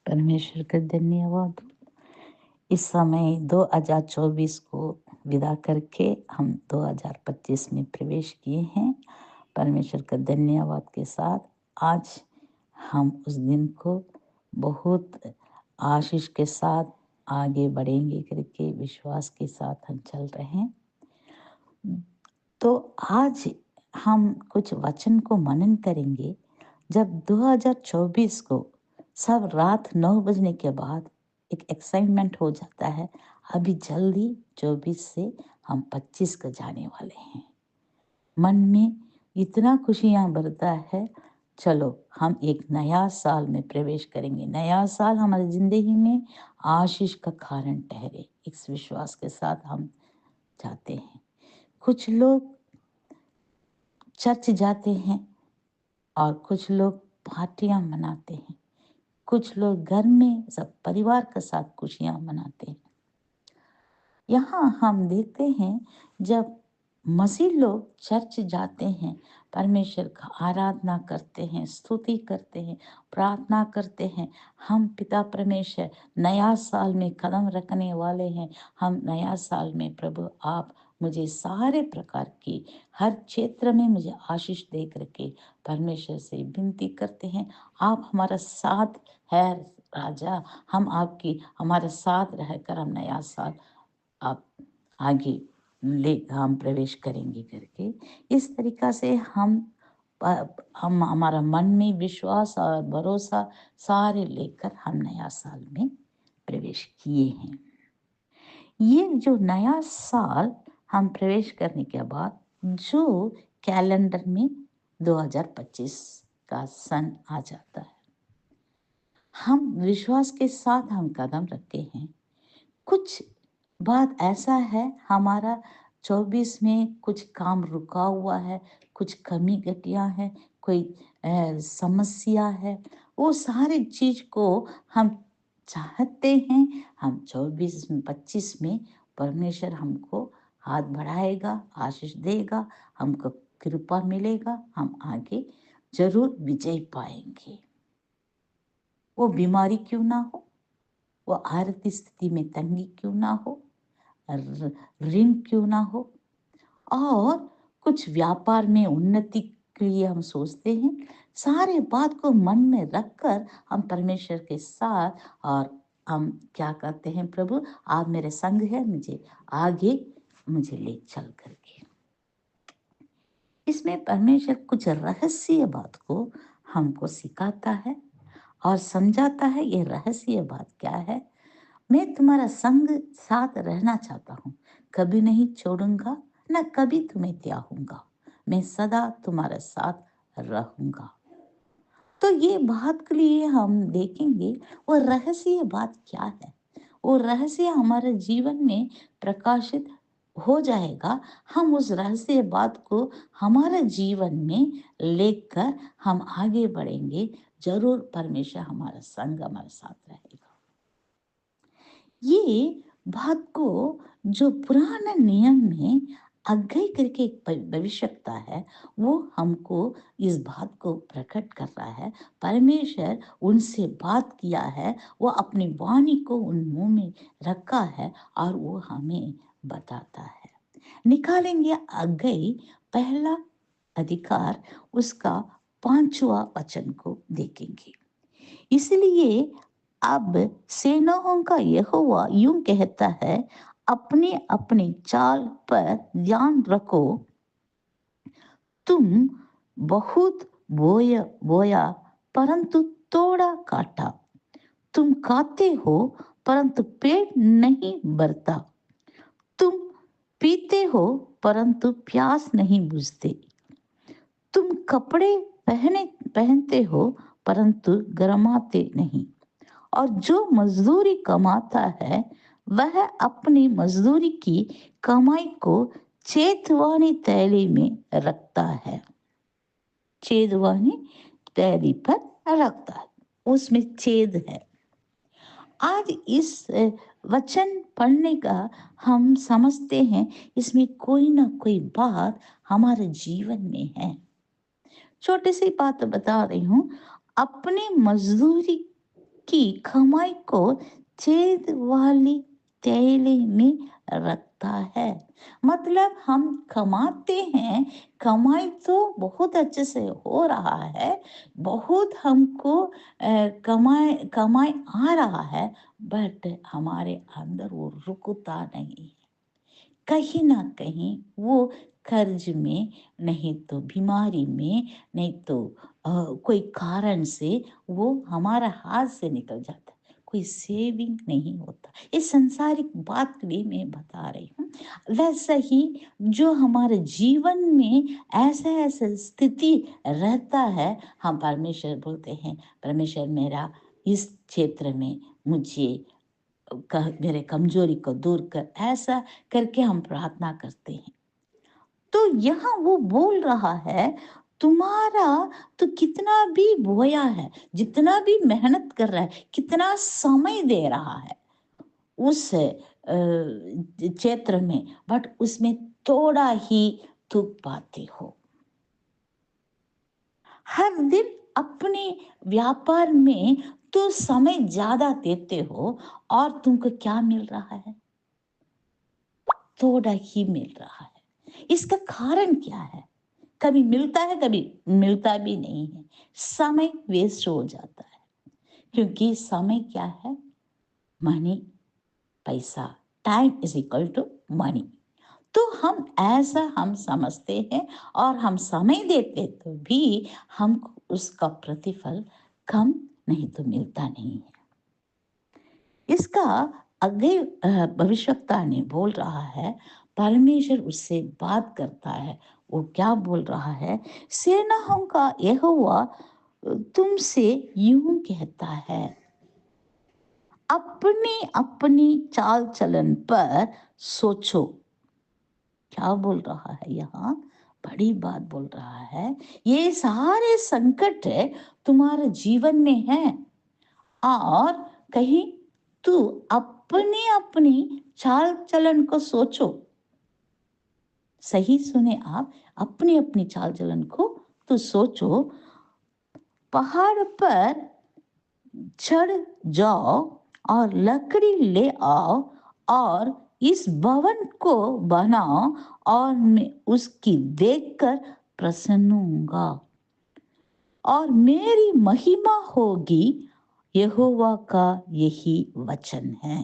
परमेश्वर का धन्यवाद। इस समय 2024 को विदा करके हम 2025 में प्रवेश किए हैं। परमेश्वर का धन्यवाद के साथ आज हम उस दिन को बहुत आशीष के साथ आगे बढ़ेंगे करके विश्वास के साथ हम चल रहे हैं। तो आज हम कुछ वचन को मनन करेंगे। जब 2024 को सब रात 9 बजने के बाद एक एक्साइटमेंट हो जाता है, अभी जल्दी 24 से हम 25 को जाने वाले हैं। मन में इतना खुशियाँ भरता है, चलो हम एक नया साल में प्रवेश करेंगे। नया साल हमारी ज़िंदगी में आशीष का कारण ठहरे, इस विश्वास के साथ हम जाते हैं। कुछ लोग चर्च जाते हैं और कुछ लोग पार्टियां मनाते हैं, कुछ लोग घर में सब परिवार के साथ खुशियां मनाते हैं। यहाँ हम देखते हैं जब मसीह लोग चर्च जाते हैं, परमेश्वर का आराधना करते हैं, स्तुति करते हैं, प्रार्थना करते हैं। हम पिता परमेश्वर नया साल में कदम रखने वाले हैं। हम नया साल में प्रभु आप मुझे सारे प्रकार की हर क्षेत्र में मुझे आशीष दे करके परमेश्वर से विनती करते हैं। आप हमारा साथ है राजा, हम आपकी हमारे साथ रहकर हम नया साल आप आगे ले हम प्रवेश करेंगे करके इस तरीका से हम हमारा मन में विश्वास और भरोसा सारे लेकर हम नया साल में प्रवेश किए हैं। ये जो नया साल हम प्रवेश करने के बाद जो कैलेंडर में 2025 का सन आ जाता है, हम विश्वास के साथ हम कदम रखते हैं। कुछ बात ऐसा है, हमारा 24 में कुछ काम रुका हुआ है, कुछ कमी घटियाँ है, कोई समस्या है, वो सारी चीज़ को हम चाहते हैं हम 24 में 25 में परमेश्वर हमको हाथ बढ़ाएगा, आशीष देगा, हमको कृपा मिलेगा, हम आगे जरूर विजय पाएंगे। वो बीमारी क्यों ना हो, वो आर्थिक स्थिति में तंगी क्यों ना हो, ऋण क्यों ना हो, और कुछ व्यापार में उन्नति के लिए हम सोचते हैं। सारे बात को मन में रखकर हम परमेश्वर के साथ और हम क्या कहते हैं, प्रभु आप मेरे संग है, मुझे आगे मुझे ले चल करके। इसमें परमेश्वर कुछ रहस्य बात को हमको सिखाता है और समझाता है। ये रहस्य बात क्या है? मैं तुम्हारा संग साथ रहना चाहता हूँ, कभी नहीं छोड़ूंगा, न कभी तुम्हें त्यागूंगा, मैं सदा तुम्हारे साथ रहूंगा। तो ये बात के लिए हम देखेंगे वो रहस्य बात क्या है। वो रहस्य हमारे जीवन में प्रकाशित हो जाएगा। हम उस रहस्य बात को हमारे जीवन में लेकर हम आगे बढ़ेंगे। जरूर परमेश्वर हमारा संग हमारे साथ रहेगा। ये बात को जो पुराने नियम में अग्गई करके एक भविष्यता है, वो हमको इस बात को प्रकट कर रहा है। परमेश्वर उनसे बात किया है, वो अपनी वाणी को उन मुंह में रखा है और वो हमें बताता है। निकालेंगे अग्गई पहला अधिकार, उसका 5वां वचन को देखेंगे। इसलिए अब सेनाओं का यहोवा यूं कहता है, अपनी अपनी चाल पर ध्यान रखो। तुम बहुत बोया परंतु थोड़ा काटा, तुम खाते हो परंतु पेट नहीं भरता, तुम पीते हो परंतु प्यास नहीं बुझते, तुम कपड़े पहनते हो परंतु गरमाते नहीं, और जो मजदूरी कमाता है वह अपनी मजदूरी की कमाई को चेतवानी थैली में रखता है। चेतवानी थैली पर रखता है, उसमें छेद है। आज इस वचन पढ़ने का हम समझते हैं इसमें कोई ना कोई बात हमारे जीवन में है। छोटी सी बात बता रही हूँ, अपनी मजदूरी की कमाई को छेद वाली थैली में रखता है। मतलब हम कमाते हैं, कमाई तो बहुत अच्छे से हो रहा है, बहुत हमको कमाई कमाई आ रहा है, बट हमारे अंदर वो रुकता नहीं है। कहीं ना कहीं वो कर्ज में, नहीं तो बीमारी में, नहीं तो कोई कारण से वो हमारा हाथ से निकल जाता है। कोई सेविंग नहीं होता। ये संसारिक बात के लिए मैं बता रही हूँ। वैसा ही जो हमारे जीवन में ऐसा ऐसा स्थिति रहता है, हम परमेश्वर बोलते हैं, परमेश्वर मेरा इस क्षेत्र में मुझे मेरे कमजोरी को दूर कर, ऐसा करके हम प्रार्थना करते हैं। तो यहाँ वो बोल रहा है, तुम्हारा तो कितना भी बोया है, जितना भी मेहनत कर रहा है, कितना समय दे रहा है उस क्षेत्र में, बट उसमें थोड़ा ही तुम पाते हो। हर दिन अपने व्यापार में तो समय ज्यादा देते हो, और तुमको क्या मिल रहा है? थोड़ा ही मिल रहा है। इसका कारण क्या है? कभी मिलता है, कभी मिलता भी नहीं है। समय वेस्ट हो जाता है, क्योंकि समय क्या है? मनी, पैसा। Time is equal to money. तो हम ऐसा हम समझते हैं, और हम समय देते तो भी हमको उसका प्रतिफल कम, नहीं तो मिलता नहीं है। इसका आगे भविष्यवक्ता ने बोल रहा है, परमेश्वर उससे बात करता है। वो क्या बोल रहा है? सेनाओं का यहोवा तुमसे यूं कहता है, अपनी अपनी चाल चलन पर सोचो। क्या बोल रहा है यहाँ? बड़ी बात बोल रहा है। ये सारे संकट है तुम्हारे जीवन में है, और कहीं तू अपनी अपनी चाल चलन को सोचो। सही सुने आप, अपनी अपनी चाल चलन को तो सोचो। पहाड़ पर चढ़ जाओ और लकड़ी ले आओ, और इस भवन को बनाओ, और मैं उसकी देखकर प्रसन्न होऊंगा, और मेरी महिमा होगी। यहोवा का यही वचन है।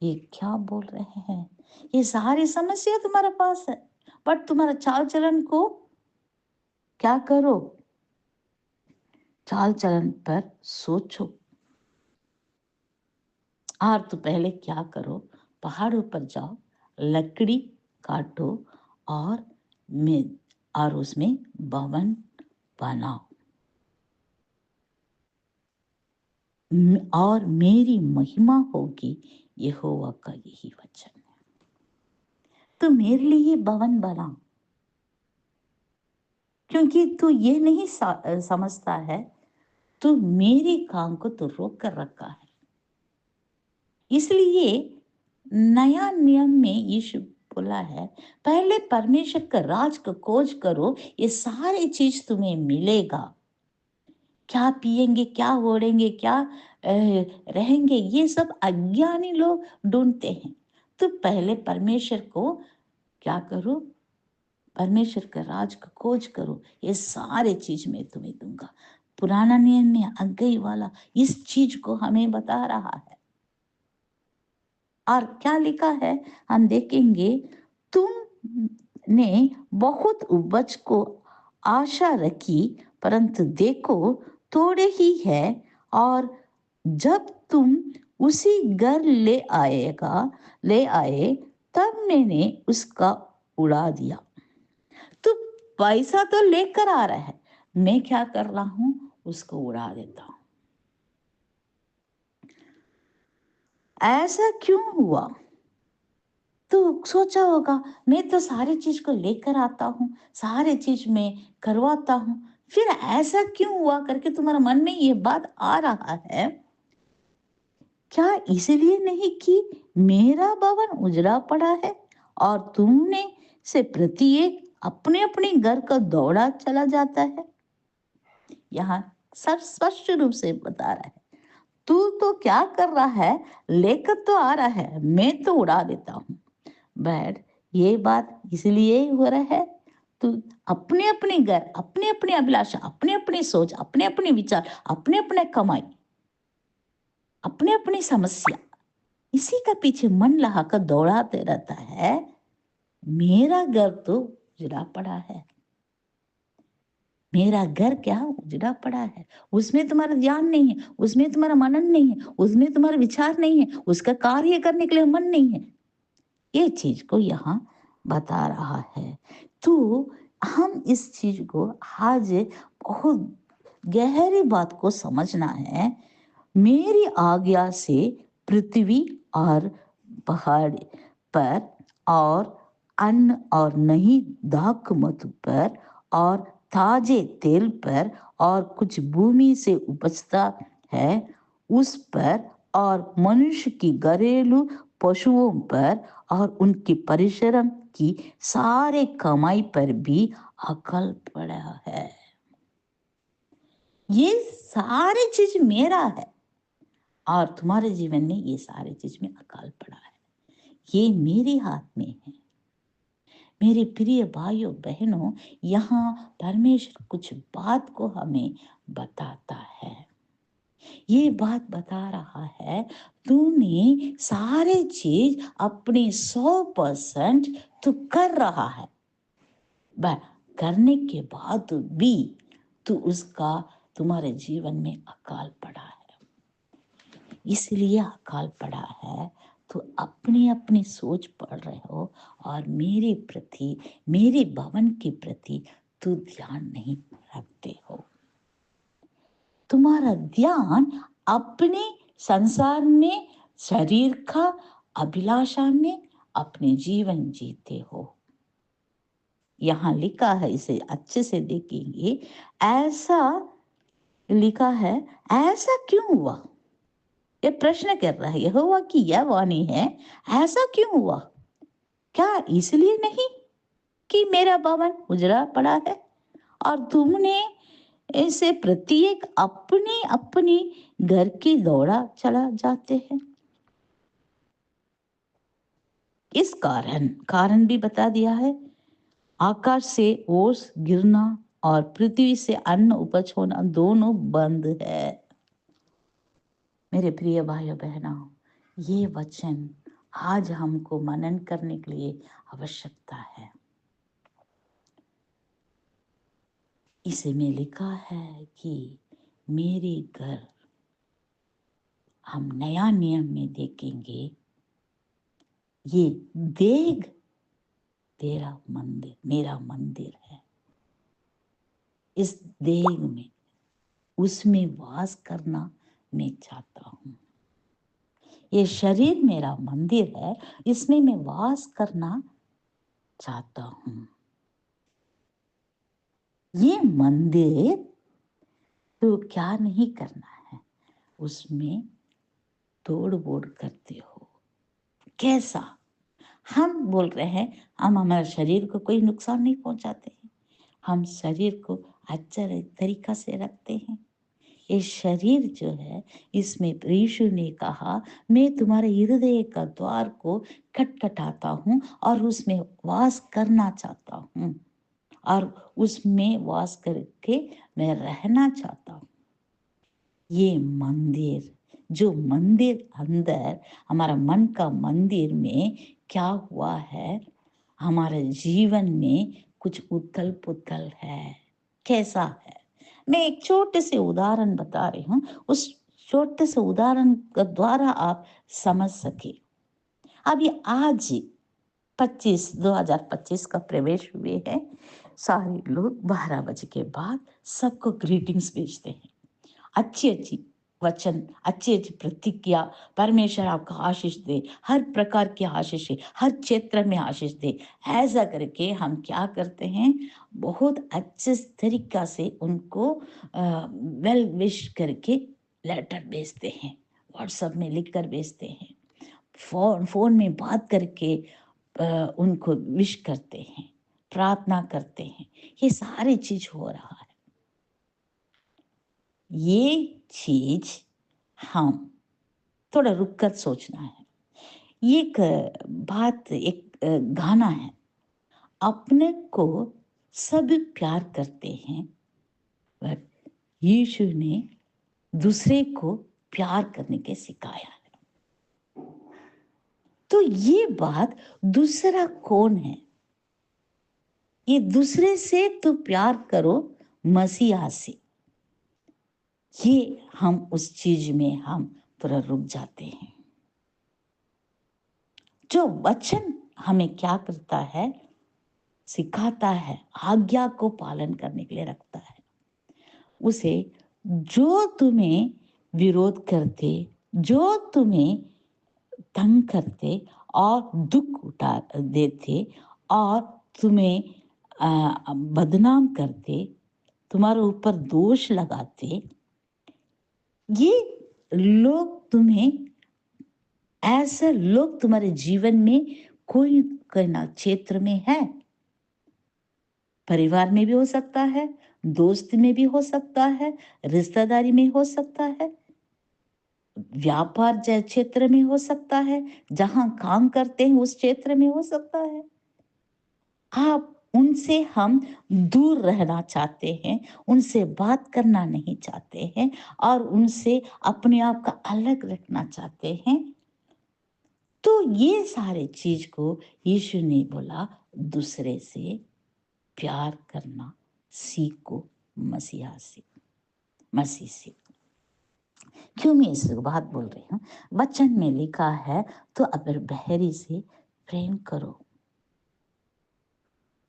ये क्या बोल रहे हैं? ये सारी समस्या तुम्हारे पास है, बट तुम्हारा चाल चलन को क्या करो? चाल चलन पर सोचो। और तो पहले क्या करो? पहाड़ों पर जाओ, लकड़ी काटो, और में और उसमें भवन बनाओ, और मेरी महिमा होगी। यहोवा का यही वचन है। तो मेरे लिए भवन बना, क्योंकि तू ये नहीं समझता है, तू मेरे काम को तो रोक कर रखा है। इसलिए नया नियम में यीशु बोला है, पहले परमेश्वर का राज का खोज करो, ये सारी चीज तुम्हें मिलेगा। क्या पिएंगे, क्या ओढ़ेंगे, क्या रहेंगे, ये सब अज्ञानी लोग ढूंढते हैं। तो पहले परमेश्वर को क्या करो? परमेश्वर का राज का खोज करो, ये सारे चीज मैं तुम्हें दूंगा। पुराना नियम में आज्ञा वाला इस चीज को हमें बता रहा है। और क्या लिखा है हम देखेंगे, तुमने बहुत उपज को आशा रखी, परंतु देखो थोड़े ही है, और जब तुम उसी घर ले आए, तब मैंने उसका उड़ा दिया। तो पैसा तो लेकर आ रहा है, मैं क्या कर रहा हूं? उसको उड़ा देता हूं। ऐसा क्यों हुआ? तो सोचा होगा, मैं तो सारी चीज को लेकर आता हूँ, सारे चीज में करवाता हूँ, फिर ऐसा क्यों हुआ करके तुम्हारे मन में ये बात आ रहा है। क्या इसलिए नहीं कि मेरा भवन उजड़ा पड़ा है, और तुमने से प्रत्येक अपने अपने घर का दौड़ा चला जाता है? यहाँ सब स्पष्ट रूप से बता रहा है, तू तो क्या कर रहा है, लेकर तो आ रहा है, मैं तो उड़ा देता हूँ। बट ये बात इसलिए हो रहा है, तू अपने अपने घर, अपने अपने अभिलाषा, अपने अपने सोच, अपने अपने विचार, अपने अपने कमाई, अपने अपनी समस्या, इसी का पीछे मन लगाकर दौड़ाते रहता है। मेरा घर तो उजड़ा पड़ा है, मेरा घर क्या उजड़ा पड़ा है, उसमें तुम्हारा ध्यान नहीं है, उसमें तुम्हारा मनन नहीं है, उसमें तुम्हारा विचार नहीं है, उसका कार्य करने के लिए मन नहीं है। ये चीज को यहाँ बता रहा है। तो हम इस चीज को आज बहुत गहरी बात को समझना है। मेरी आज्ञा से पृथ्वी और पहाड़ पर और अन्न और नहीं दाख मत पर और ताजे तेल पर और कुछ भूमि से उपजता है उस पर और मनुष्य की घरेलू पशुओं पर और उनकी परिश्रम की सारे कमाई पर भी अकल पड़ा है। ये सारी चीज मेरा है और तुम्हारे जीवन में ये सारी चीज में अकाल पड़ा है। ये मेरे हाथ में है। मेरे प्रिय भाइयों बहनों, यहाँ परमेश्वर कुछ बात को हमें बताता है। ये बात बता रहा है, तूने सारे चीज अपने 100% तू कर रहा है, बट करने के बाद भी तू उसका तुम्हारे जीवन में अकाल पड़ा है। इसलिए अकाल पड़ा है तो अपनी अपनी सोच पढ़ रहे हो और मेरे प्रति, मेरे भवन के प्रति तू ध्यान नहीं रखते हो। तुम्हारा ध्यान अपने संसार में, शरीर का अभिलाषा में अपने जीवन जीते हो। यहाँ लिखा है, इसे अच्छे से देखेंगे, ऐसा लिखा है, ऐसा क्यों हुआ? ये प्रश्न कर रहा है, यहोवा की यह वाणी है, ऐसा क्यों हुआ? क्या इसलिए नहीं कि मेरा भवन उजड़ा पड़ा है और तुमने इसे प्रत्येक अपनी अपनी घर की दौड़ा चला जाते हैं? इस कारण भी बता दिया है। आकाश से ओस गिरना और पृथ्वी से अन्न उपज होना दोनों बंद है। मेरे प्रिय भाइयों बहनों, ये वचन आज हमको मनन करने के लिए आवश्यकता है। इसे में लिखा है कि मेरे घर, हम नया नियम में देखेंगे, ये देग तेरा मंदिर, मेरा मंदिर है। इस देग में, उसमें वास करना मैं चाहता हूँ। ये शरीर मेरा मंदिर है, इसमें मैं वास करना चाहता हूँ। ये मंदिर तो क्या नहीं करना है, उसमें तोड़ बोड़ करते हो। कैसा? हम बोल रहे हैं हम हमारे शरीर को कोई नुकसान नहीं पहुंचाते हैं, हम शरीर को अच्छा तरीका से रखते हैं। ये शरीर जो है, इसमें यीशु ने कहा, मैं तुम्हारे हृदय का द्वार को खटखटाता हूँ और उसमें वास करना चाहता हूँ और उसमें वास करके मैं रहना चाहता हूँ। ये मंदिर, जो मंदिर अंदर, हमारा मन का मंदिर में क्या हुआ है, हमारे जीवन में कुछ उथल पुथल है। कैसा है? मैं एक छोटे से उदाहरण बता रही हूँ, उस छोटे से उदाहरण के द्वारा आप समझ सके। अभी आज 2025 का प्रवेश हुए हैं। सारे लोग 12 बजे के बाद सबको ग्रीटिंग्स भेजते हैं, अच्छी अच्छी वचन, अच्छी अच्छी प्रतिज्ञा, परमेश्वर आपका आशीष दे, हर प्रकार की आशीष है, हर क्षेत्र में आशीष दे। ऐसा करके हम क्या करते हैं, बहुत अच्छे तरीका से उनको वेल विश करके लेटर भेजते हैं, व्हाट्सएप में लिख कर भेजते हैं, फोन में बात करके उनको विश करते हैं, प्रार्थना करते हैं। ये सारी चीज हो रहा है। ये चीज हम थोड़ा रुक कर सोचना है। एक बात, एक गाना है, अपने को सब प्यार करते हैं, बट यीशु ने दूसरे को प्यार करने के सिखाया है। तो ये बात, दूसरा कौन है? ये दूसरे से तो प्यार करो मसीहा से। ये हम उस चीज में हम थोड़ा रुक जाते हैं। जो वचन हमें क्या करता है, सिखाता है, आज्ञा को पालन करने के लिए रखता है। उसे जो तुम्हें विरोध करते, जो तुम्हें तंग करते और दुख उठा देते और तुम्हें बदनाम करते, तुम्हारे ऊपर दोष लगाते, ये लोग तुम्हें, ऐसे लोग तुम्हारे जीवन में कोई ना क्षेत्र में है। परिवार में भी हो सकता है, दोस्त में भी हो सकता है, रिश्तेदारी में हो सकता है, व्यापार क्षेत्र में हो सकता है, जहां काम करते हैं उस क्षेत्र में हो सकता है। आप उनसे हम दूर रहना चाहते हैं, उनसे बात करना नहीं चाहते हैं और उनसे अपने आप का अलग रखना चाहते हैं। तो ये सारे चीज को यीशु ने बोला, दूसरे से प्यार करना सीखो मसीहा से, मसीह से। क्यों मैं इस बात बोल रही हूँ? वचन में लिखा है, तो अगर बहरी से प्रेम करो।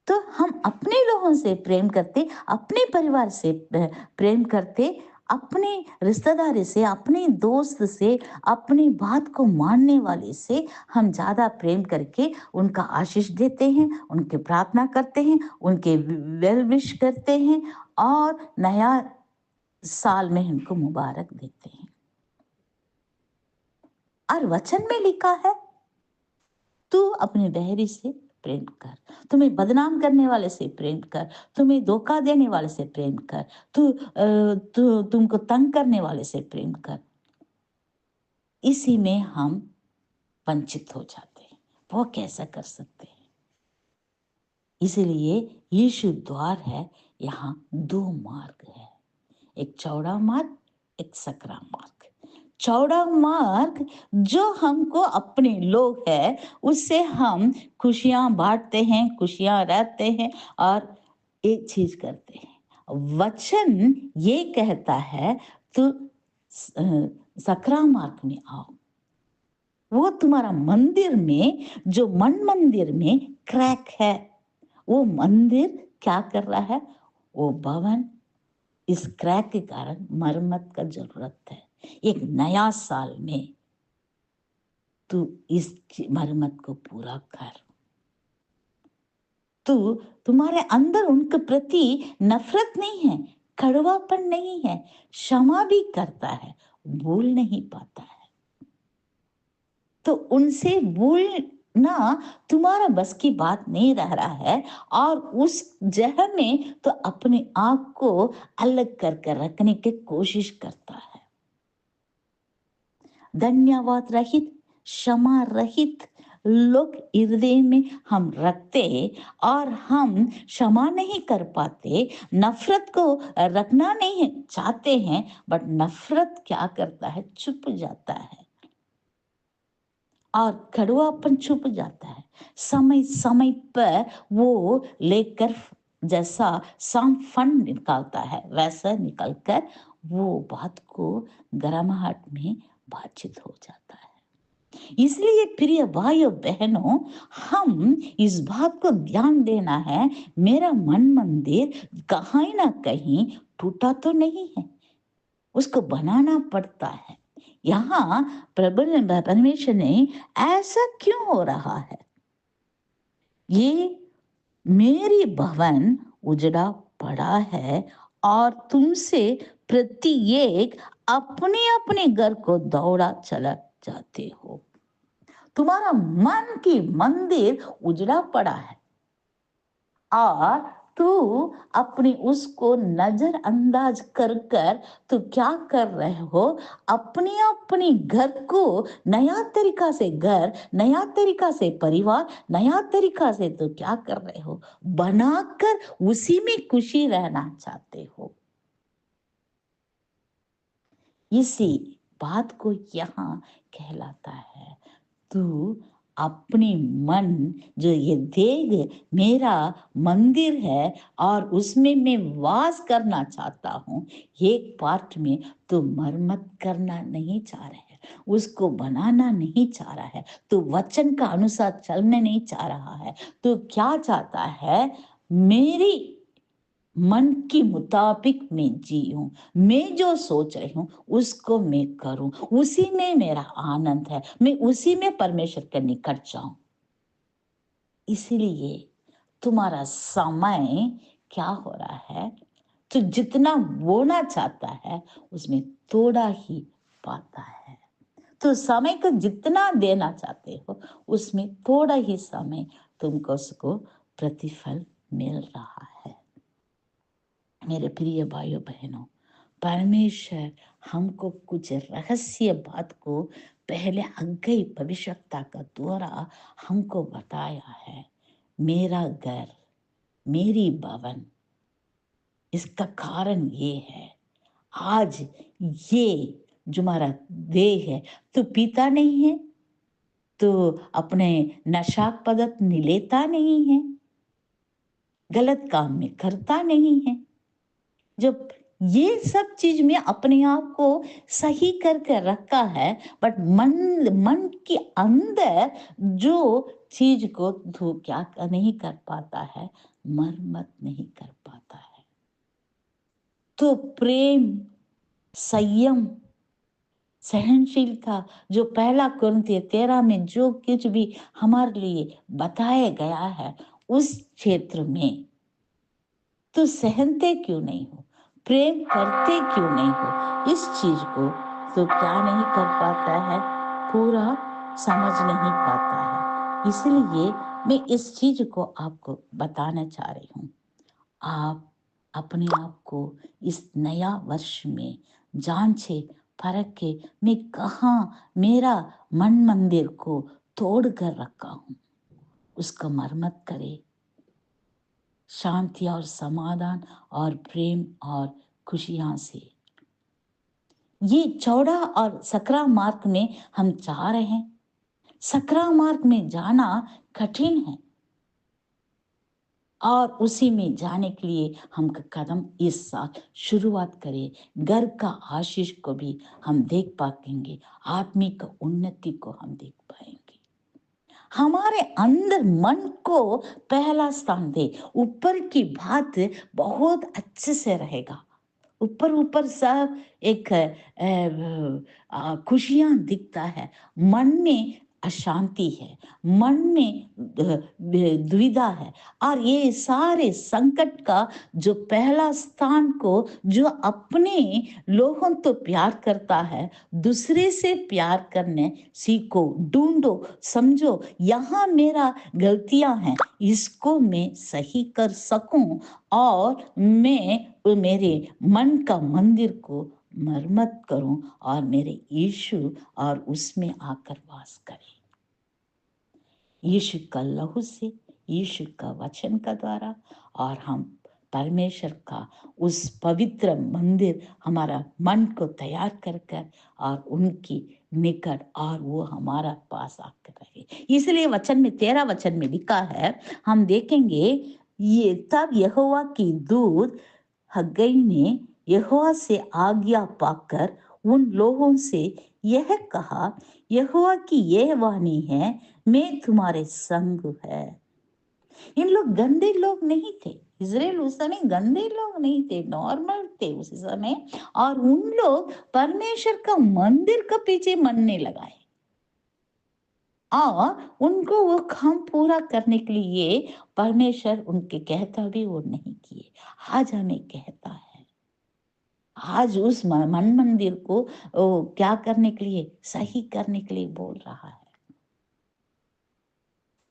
तो हम अपने लोगों से प्रेम करते, अपने परिवार से प्रेम करते, अपने रिश्तेदारी से, अपने दोस्त से, अपनी बात को मानने वाले से हम ज्यादा प्रेम करके उनका आशीष देते हैं, उनके प्रार्थना करते हैं, उनके वेल विश करते हैं और नया साल में उनको मुबारक देते हैं। और वचन में लिखा है, तू अपने बहरी से प्रेम कर, तुम्हें बदनाम करने वाले से प्रेम कर, तुम्हें धोखा देने वाले से प्रेम कर, तुमको तंग करने वाले से प्रेम कर। इसी में हम वंचित हो जाते हैं। वो कैसा कर सकते हैं? इसलिए यीशु द्वार है, यहाँ दो मार्ग है, एक चौड़ा मार्ग, एक सकरा मार्ग। चौड़ा मार्ग जो हमको अपने लोग है, उससे हम खुशियां बांटते हैं, खुशियां रहते हैं और एक चीज करते हैं। वचन ये कहता है, तो सकरा मार्ग में आओ। वो तुम्हारा मंदिर में, जो मन मंदिर में क्रैक है, वो मंदिर क्या कर रहा है? वो भवन इस क्रैक के कारण मरम्मत का जरूरत है। एक नया साल में तू इस मरम्मत को पूरा कर। तू, तुम्हारे अंदर उनके प्रति नफरत नहीं है, कड़वापन नहीं है, क्षमा भी करता है, भूल नहीं पाता है। तो उनसे भूलना तुम्हारा बस की बात नहीं रह रहा है और उस जगह में तो अपने आप को अलग करके रखने की कोशिश करता है। धन्यवाद रहित, क्षमा रहित लोग हृदय में हम रखते और हम क्षमा नहीं कर पाते, नफरत को रखना नहीं चाहते हैं, बट नफरत क्या करता है? छुप जाता है और कड़वापन छुप जाता है। समय समय पर वो लेकर, जैसा सांप निकालता है वैसा निकलकर वो बात को गर्माहट में बातचीत हो जाता है। इसलिए प्रिय भाइयों बहनों, हम इस बात को ध्यान देना है, मेरा मन मंदिर कहीं ना कहीं टूटा तो नहीं है, उसको बनाना पड़ता है। यहाँ परमेश्वर ने ऐसा क्यों हो रहा है? ये मेरी भवन उजड़ा पड़ा है और तुमसे प्रत्येक अपने अपने घर को दौड़ा चला जाते हो। तुम्हारा मन की मंदिर उजड़ा पड़ा है और तू अपनी उसको नजरअंदाज कर कर तू क्या कर रहे हो, अपनी अपनी घर को नया तरीका से घर, नया तरीका से परिवार, नया तरीका से तो क्या कर रहे हो, बनाकर उसी में खुशी रहना चाहते हो। इसी बात को यहाँ कहलाता है, तू अपनी मन, जो ये देह मेरा मंदिर है और उसमें मैं वास करना चाहता हूँ, एक पार्ट में तो मरम्मत करना नहीं चाह रहा है, उसको बनाना नहीं चाह रहा है, तो वचन का अनुसार चलने नहीं चाह रहा है, तो क्या चाहता है, मेरी मन के मुताबिक मैं जीऊं, मैं जो सोच रही हूँ उसको मैं करूं, उसी में मेरा आनंद है, मैं उसी में परमेश्वर के निकट जाऊं। इसीलिए तुम्हारा समय क्या हो रहा है, तो जितना बोना चाहता है उसमें थोड़ा ही पाता है, तो समय को जितना देना चाहते हो उसमें थोड़ा ही समय तुमको उसको प्रतिफल मिल रहा है। मेरे प्रिय भाइयों बहनों, परमेश्वर हमको कुछ रहस्य बात को पहले अग्गई भविष्यता का द्वारा हमको बताया है। मेरा घर, मेरी भवन, इसका कारण ये है, आज ये जो हमारा देह है तो पीता नहीं है, तो अपने नशा पदार्थ लेता नहीं है, गलत काम में करता नहीं है, जब ये सब चीज में अपने आप को सही करके रखा है, बट मन के अंदर जो चीज को क्या नहीं कर पाता है, मरम्मत नहीं कर पाता है। तो प्रेम, संयम, सहनशीलता, जो पहला कुरिन्थियों 13 में जो कुछ भी हमारे लिए बताया गया है, उस क्षेत्र में तो सहनते क्यों नहीं हो, प्रेम करते क्यों नहीं हो, इस चीज को तो क्या नहीं कर पाता है, पूरा समझ नहीं पाता है। इसलिए मैं इस चीज को आपको बताना चाह रही हूँ। आप अपने आप को इस नया वर्ष में जांचे परख के, मैं कहाँ मेरा मन मंदिर को तोड़ कर रखा हूँ, उसका मरम्मत करे, शांति और समाधान और प्रेम और खुशियां से। ये चौड़ा और सकरा मार्ग में हम जा रहे हैं, सकरा मार्ग में जाना कठिन है, और उसी में जाने के लिए हम कदम इस साल शुरुआत करें। घर का आशीष को भी हम देख पाएंगे, आत्मिक उन्नति को हम देख पाएंगे। हमारे अंदर मन को पहला स्थान दे, ऊपर की बात बहुत अच्छे से रहेगा, ऊपर ऊपर सब एक खुशियां दिखता है, मन में अशांति है, मन में दुविधा है, और ये सारे संकट का जो पहला स्थान को जो अपने लोगों तो प्यार करता है, दूसरे से प्यार करने सीखो, ढूंढो, समझो, यहाँ मेरा गलतियां हैं, इसको मैं सही कर सकूं और मैं मेरे मन का मंदिर को मरम्मत करूं और मेरे यीशु और उसमें आकर वास करे। यीशु का लहू से, यीशु का वचन का द्वारा, और हम परमेश्वर का उस पवित्र मंदिर हमारा मन को तैयार कर कर और उनकी निकट, और वो हमारा पास आकर रहे। इसलिए वचन में 13 वचन में लिखा है, हम देखेंगे, ये तब यहोवा की दूत हग्गई ने यहोवा से आज्ञा पाकर उन लोगों से यह कहा, यहोवा की यह वाणी है, मैं तुम्हारे संग है। इन लोग गंदे लोग नहीं थे, इजराइल उस समय गंदे लोग नहीं थे, नॉर्मल थे उस समय, और उन लोग परमेश्वर का मंदिर का पीछे मनने लगाए, और उनको वो काम पूरा करने के लिए परमेश्वर उनके कहता भी वो नहीं किए। आज हमें कहता है, आज उस मन मंदिर को क्या करने के लिए, सही करने के लिए बोल रहा है।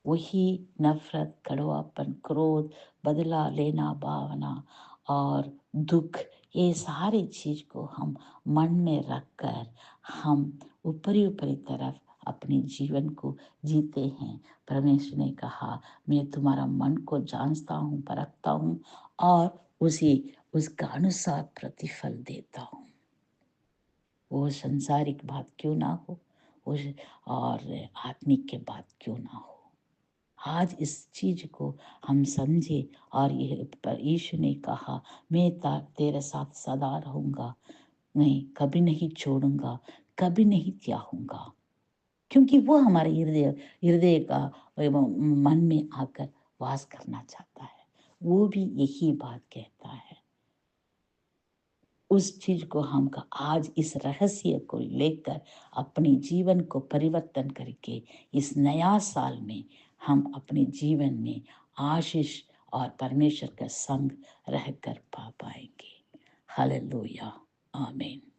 वही नफरत, कड़वापन, क्रोध, बदला लेना भावना और दुख, ये सारी चीज को हम मन में रखकर हम ऊपरी ऊपरी तरफ अपने जीवन को जीते हैं। परमेश्वर ने कहा, मैं तुम्हारा मन को जानता हूँ, परखता हूँ और उसी उसका अनुसार प्रतिफल देता हूँ। वो संसारिक बात क्यों ना हो, उस और आत्मिक के बात क्यों ना हो। आज इस चीज को हम समझे और ये पर यीशु ने कहा, मैं तेरे साथ सदा रहूंगा, नहीं कभी नहीं छोड़ूंगा, कभी नहीं त्यागूंगा। क्योंकि वो हमारे हृदय हृदय का मन में आकर वास करना चाहता है। वो भी यही बात कहता है। उस चीज को हम का आज इस रहस्य को लेकर अपने जीवन को परिवर्तन करके इस नया साल में हम अपने जीवन में आशीष और परमेश्वर का संग रहकर पा पाएंगे। हालेलुया, आमीन।